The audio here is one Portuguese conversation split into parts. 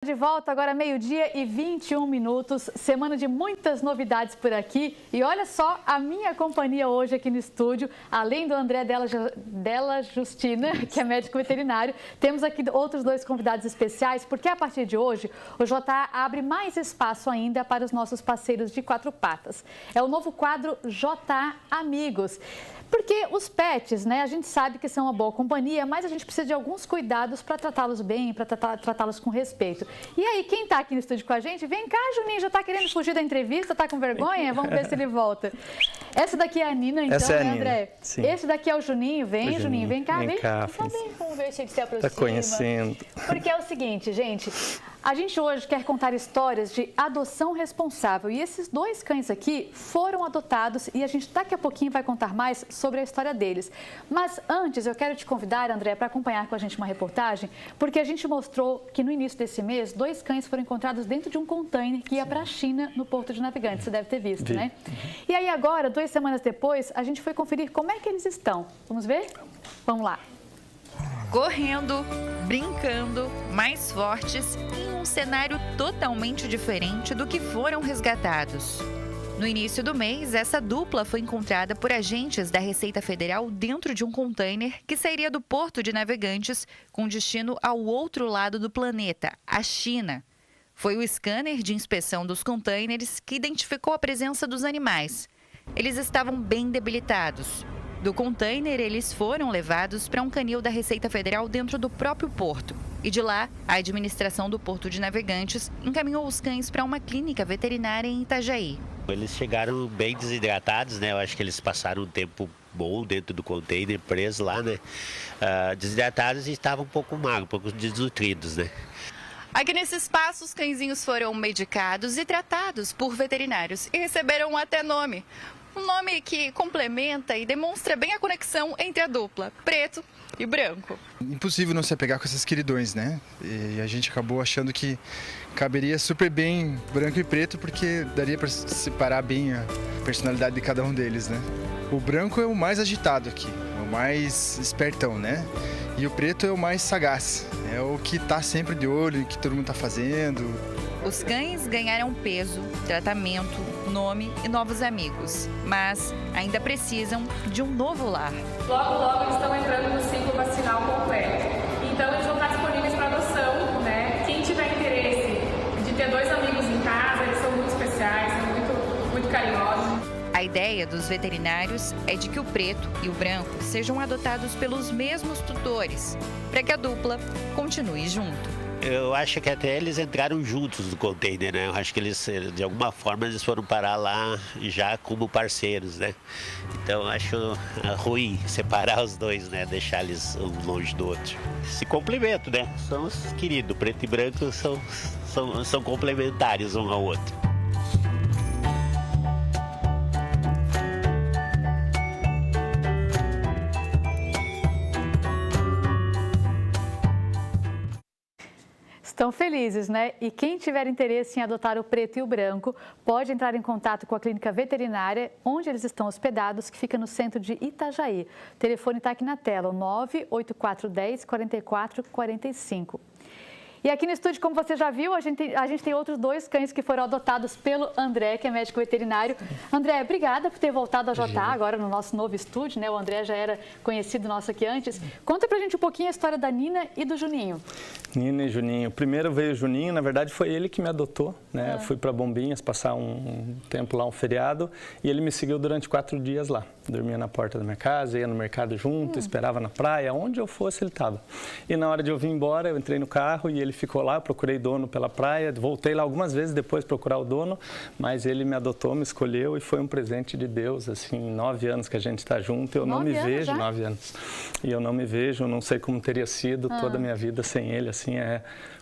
De volta agora, 12h21, semana de muitas novidades por aqui. E olha só a minha companhia hoje aqui no estúdio, além do André Della Justina, que é médico veterinário, temos aqui outros dois convidados especiais, porque a partir de hoje o JA abre mais espaço ainda para os nossos parceiros de quatro patas. É o novo quadro JA Amigos. Porque os pets, né, a gente sabe que são uma boa companhia, mas a gente precisa de alguns cuidados para tratá-los bem, para tratá-los com respeito. E aí, quem está aqui no estúdio com a gente? Vem cá, Juninho, já está querendo fugir da entrevista, está com vergonha? Vamos ver se ele volta. Essa daqui é a Nina, então, essa é a né, Nina. André? Sim. Esse daqui é o Juninho. Vem, Juninho, vem cá, vem. Vamos ver se ele se aproxima. Está conhecendo. Porque é o seguinte, gente, a gente hoje quer contar histórias de adoção responsável. E esses dois cães aqui foram adotados e a gente daqui a pouquinho vai contar mais sobre a história deles. Mas antes, eu quero te convidar, André, para acompanhar com a gente uma reportagem, porque a gente mostrou que no início desse mês, dois cães foram encontrados dentro de um container que ia para a China, no Porto de Navegantes. Você deve ter visto, né? E aí agora, 2 semanas depois, a gente foi conferir como é que eles estão. Vamos ver? Vamos lá. Correndo, brincando, mais fortes, em um cenário totalmente diferente do que foram resgatados. No início do mês, essa dupla foi encontrada por agentes da Receita Federal dentro de um container que sairia do Porto de Navegantes com destino ao outro lado do planeta, a China. Foi o scanner de inspeção dos containers que identificou a presença dos animais. Eles estavam bem debilitados. Do container, eles foram levados para um canil da Receita Federal dentro do próprio porto. E de lá, a administração do Porto de Navegantes encaminhou os cães para uma clínica veterinária em Itajaí. Eles chegaram bem desidratados, né? Eu acho que eles passaram um tempo bom dentro do container, presos lá, né? Desidratados e estavam um pouco magros, um pouco desnutridos, né? Aqui nesse espaço, os cãezinhos foram medicados e tratados por veterinários e receberam até nome. Um nome que complementa e demonstra bem a conexão entre a dupla, preto e branco. Impossível não se apegar com esses queridões, né? E a gente acabou achando que caberia super bem branco e preto, porque daria para separar bem a personalidade de cada um deles, né? O branco é o mais agitado aqui, é o mais espertão, né? E o preto é o mais sagaz, é o que tá sempre de olho, que todo mundo tá fazendo. Os cães ganharam peso, tratamento, nome e novos amigos, mas ainda precisam de um novo lar. Logo, logo eles estão entrando no ciclo vacinal completo. Então eles vão estar disponíveis para adoção, né? Quem tiver interesse de ter 2 amigos em casa, eles são muito especiais, são muito carinhosos. A ideia dos veterinários é de que o preto e o branco sejam adotados pelos mesmos tutores, para que a dupla continue junto. Eu acho que até eles entraram juntos no container, né? Eu acho que eles, de alguma forma, eles foram parar lá já como parceiros, né? Então, acho ruim separar os dois, né? Deixar eles um longe do outro. Se complementam, né? São os queridos, preto e branco são complementares um ao outro. Estão felizes, né? E quem tiver interesse em adotar o preto e o branco, pode entrar em contato com a clínica veterinária, onde eles estão hospedados, que fica no centro de Itajaí. O telefone está aqui na tela, o 98410 4445. E aqui no estúdio, como você já viu, a gente tem outros 2 cães que foram adotados pelo André, que é médico veterinário. André, obrigada por ter voltado ao JA agora no nosso novo estúdio, né? O André já era conhecido nosso aqui antes. Conta pra gente um pouquinho a história da Nina e do Juninho. Nina e Juninho. Primeiro veio o Juninho, na verdade foi ele que me adotou, né? Eu fui para Bombinhas passar um tempo lá, um feriado, e ele me seguiu durante 4 dias lá. Dormia na porta da minha casa, ia no mercado junto, esperava na praia, onde eu fosse ele estava. E na hora de eu vir embora, eu entrei no carro e ele ficou lá, eu procurei dono pela praia, voltei lá algumas vezes depois procurar o dono, mas ele me adotou, me escolheu e foi um presente de Deus, assim, 9 anos que a gente está junto, eu não me vejo, 9 anos, e eu não me vejo, não sei como teria sido toda a minha vida sem ele, assim,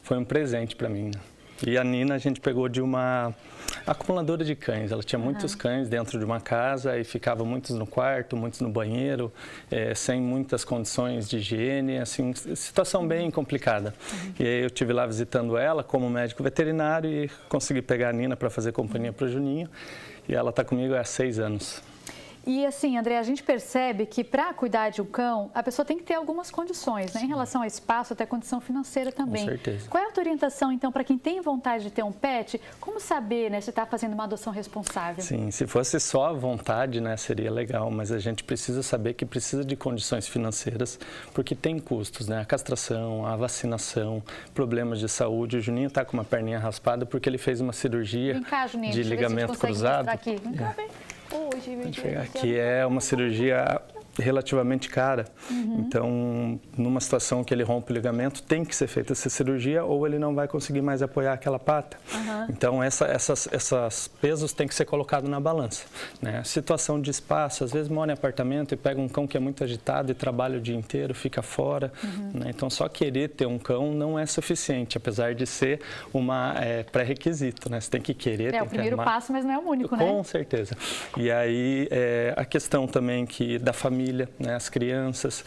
foi um presente para mim, né? E a Nina a gente pegou de uma acumuladora de cães. Ela tinha muitos cães dentro de uma casa e ficava muitos no quarto, muitos no banheiro, sem muitas condições de higiene, assim, situação bem complicada. E aí eu estive lá visitando ela como médico veterinário e consegui pegar a Nina para fazer companhia para o Juninho. E ela está comigo há 6 anos. E assim, André, a gente percebe que para cuidar de um cão, a pessoa tem que ter algumas condições, né? Em relação ao espaço, até condição financeira também. Com certeza. Qual é a tua orientação, então, para quem tem vontade de ter um pet? Como saber, né, se está fazendo uma adoção responsável? Sim, se fosse só a vontade, né, seria legal, mas a gente precisa saber que precisa de condições financeiras, porque tem custos, né? A castração, a vacinação, problemas de saúde. O Juninho está com uma perninha raspada porque ele fez uma cirurgia Vem cá, Juninho, de ligamento cruzado. Aqui. Vem cá, vem. Que é uma cirurgia relativamente cara. Então, numa situação que ele rompe o ligamento, tem que ser feita essa cirurgia ou ele não vai conseguir mais apoiar aquela pata. Então, essas pesos têm que ser colocados na balança, né? Situação de espaço, às vezes mora em apartamento e pega um cão que é muito agitado e trabalha o dia inteiro, fica fora, né? Então, só querer ter um cão não é suficiente, apesar de ser uma pré-requisito, né? Você tem que querer, tem o primeiro passo, mas não é o único, né? Com certeza. E aí, a questão também da família, né, as crianças,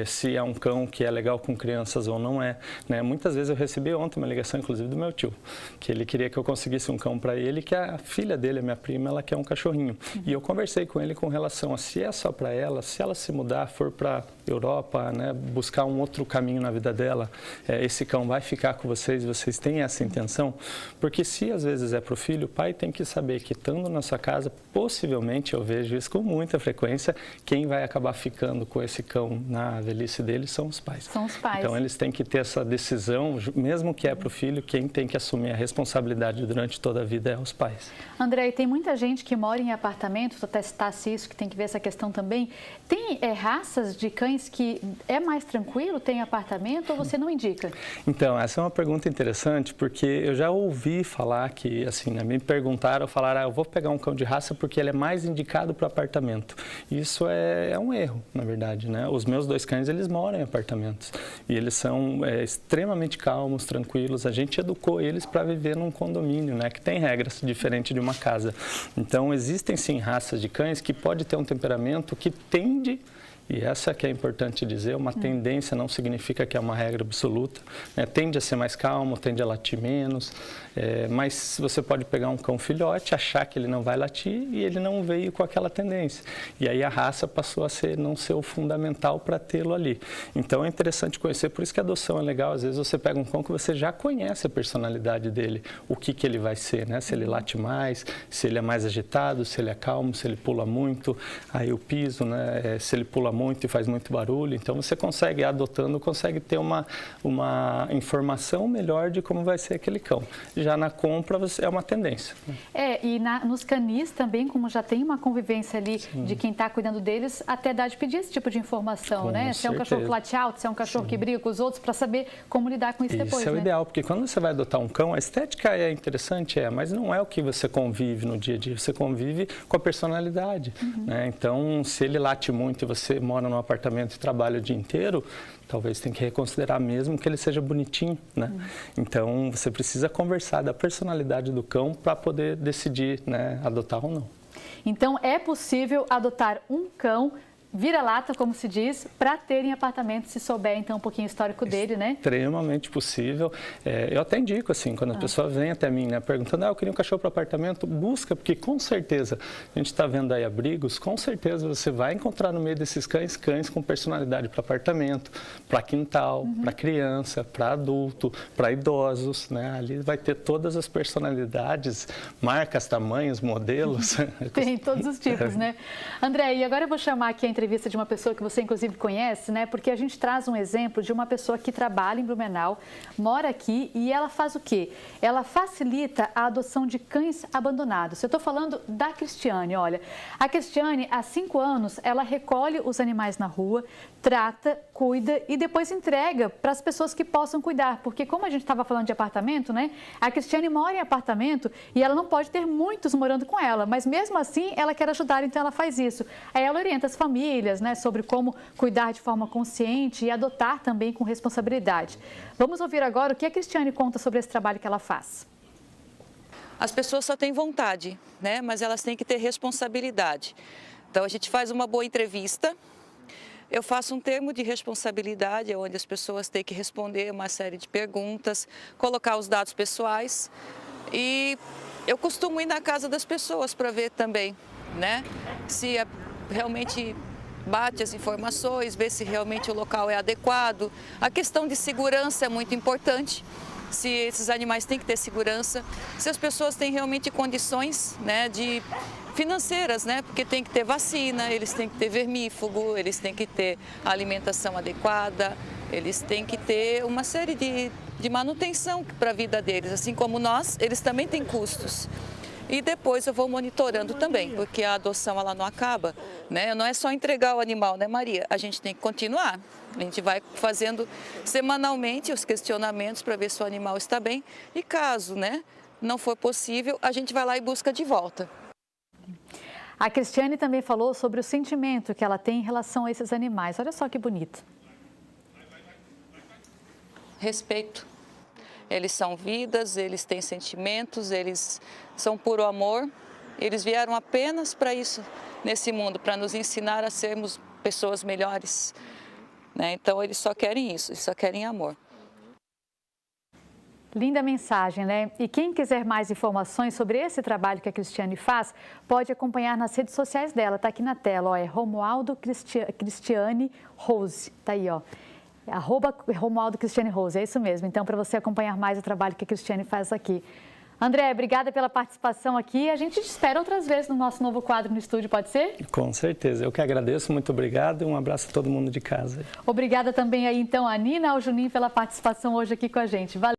se é um cão que é legal com crianças ou não é, né? Muitas vezes eu recebi ontem uma ligação, inclusive, do meu tio, que ele queria que eu conseguisse um cão para ele, que a filha dele, a minha prima, ela quer um cachorrinho. E eu conversei com ele com relação a se é só para ela, se ela se mudar, for para Europa, né, buscar um outro caminho na vida dela, esse cão vai ficar com vocês têm essa intenção? Porque se às vezes é para o filho, o pai tem que saber que estando na sua casa, possivelmente, eu vejo isso com muita frequência, quem vai acabar ficando com esse cão na velhice dele são os pais. São os pais. Então, eles têm que ter essa decisão, mesmo que é para o filho, quem tem que assumir a responsabilidade durante toda a vida é os pais. André, e tem muita gente que mora em apartamento, tu testasse isso, que tem que ver essa questão também. Tem raças de cães que é mais tranquilo, tem apartamento, ou você não indica? Então, essa é uma pergunta interessante, porque eu já ouvi falar que, assim, me perguntaram, falaram, eu vou pegar um cão de raça porque ele é mais indicado para apartamento. Isso é um erro, na verdade, né? Os meus 2 cães, eles moram em apartamentos e eles são extremamente calmos, tranquilos. A gente educou eles para viver num condomínio, né? Que tem regras diferentes de uma casa. Então, existem sim raças de cães que pode ter um temperamento que tende, e essa que é importante dizer, uma tendência não significa que é uma regra absoluta, né? Tende a ser mais calmo, tende a latir menos, mas você pode pegar um cão filhote, achar que ele não vai latir e ele não veio com aquela tendência. E aí a raça passou a não ser o fundamental para tê-lo ali. Então é interessante conhecer, por isso que a adoção é legal. Às vezes você pega um cão que você já conhece a personalidade dele, o que ele vai ser, né? Se ele late mais, se ele é mais agitado, se ele é calmo, se ele pula muito, aí o piso, né? Se ele pula muito e faz muito barulho. Então você consegue, adotando, consegue ter uma informação melhor de como vai ser aquele cão. Já na compra é uma tendência. E nos canis também, como já tem uma convivência ali de quem está cuidando deles, até dá de pedir esse tipo de informação, Com né? Se é um cachorro que late alto, se é um cachorro que briga com os outros, para saber como lidar com isso depois, Isso é o né? ideal, porque quando você vai adotar um cão, a estética é interessante, mas não é o que você convive no dia a dia, você convive com a personalidade, né? Então, se ele late muito e você mora num apartamento e trabalha o dia inteiro, talvez tenha que reconsiderar mesmo que ele seja bonitinho, né? Então, você precisa conversar da personalidade do cão para poder decidir, né, adotar ou não. Então, é possível adotar um cão vira-lata, como se diz, para ter em apartamento, se souber, então, um pouquinho o histórico dele, né? Extremamente possível. Eu até indico, assim, quando a pessoa vem até mim, né, perguntando, eu queria um cachorro para apartamento, busca, porque com certeza, a gente está vendo aí abrigos, com certeza você vai encontrar no meio desses cães com personalidade para apartamento, para quintal, para criança, para adulto, para idosos, né? Ali vai ter todas as personalidades, marcas, tamanhos, modelos. Tem todos os tipos, né? André, e agora eu vou chamar aqui a entrevista de uma pessoa que você, inclusive, conhece, né? Porque a gente traz um exemplo de uma pessoa que trabalha em Blumenau, mora aqui e ela faz o quê? Ela facilita a adoção de cães abandonados. Eu estou falando da Cristiane, olha. A Cristiane, há 5 anos, ela recolhe os animais na rua, trata, cuida e depois entrega para as pessoas que possam cuidar. Porque como a gente estava falando de apartamento, né? A Cristiane mora em apartamento e ela não pode ter muitos morando com ela, mas mesmo assim ela quer ajudar, então ela faz isso. Aí ela orienta as famílias, né, sobre como cuidar de forma consciente e adotar também com responsabilidade. Vamos ouvir agora o que a Cristiane conta sobre esse trabalho que ela faz. As pessoas só têm vontade, né, mas elas têm que ter responsabilidade. Então a gente faz uma boa entrevista. Eu faço um termo de responsabilidade, onde as pessoas têm que responder uma série de perguntas, colocar os dados pessoais e eu costumo ir na casa das pessoas para ver também, né, se a realmente bate as informações, vê se realmente o local é adequado. A questão de segurança é muito importante, se esses animais têm que ter segurança, se as pessoas têm realmente condições, né, financeiras, né, porque tem que ter vacina, eles têm que ter vermífugo, eles têm que ter alimentação adequada, eles têm que ter uma série de manutenção para a vida deles, assim como nós, eles também têm custos. E depois eu vou monitorando também, porque a adoção ela não acaba, né? Não é só entregar o animal, né, Maria? A gente tem que continuar. A gente vai fazendo semanalmente os questionamentos para ver se o animal está bem e caso, né, não for possível, a gente vai lá e busca de volta. A Cristiane também falou sobre o sentimento que ela tem em relação a esses animais. Olha só que bonito. Respeito. Eles são vidas, eles têm sentimentos, eles são puro amor. Eles vieram apenas para isso nesse mundo, para nos ensinar a sermos pessoas melhores, né? Então eles só querem isso, eles só querem amor. Linda mensagem, né? E quem quiser mais informações sobre esse trabalho que a Cristiane faz, pode acompanhar nas redes sociais dela. Tá aqui na tela, ó, é Romualdo Cristiane Rose. Tá aí, ó. @Romualdo Cristiane Rose, é isso mesmo. Então, para você acompanhar mais o trabalho que a Cristiane faz aqui. André, obrigada pela participação aqui. A gente te espera outras vezes no nosso novo quadro no estúdio, pode ser? Com certeza. Eu que agradeço, muito obrigado e um abraço a todo mundo de casa. Obrigada também aí, então, a Nina, ao Juninho pela participação hoje aqui com a gente. Valeu.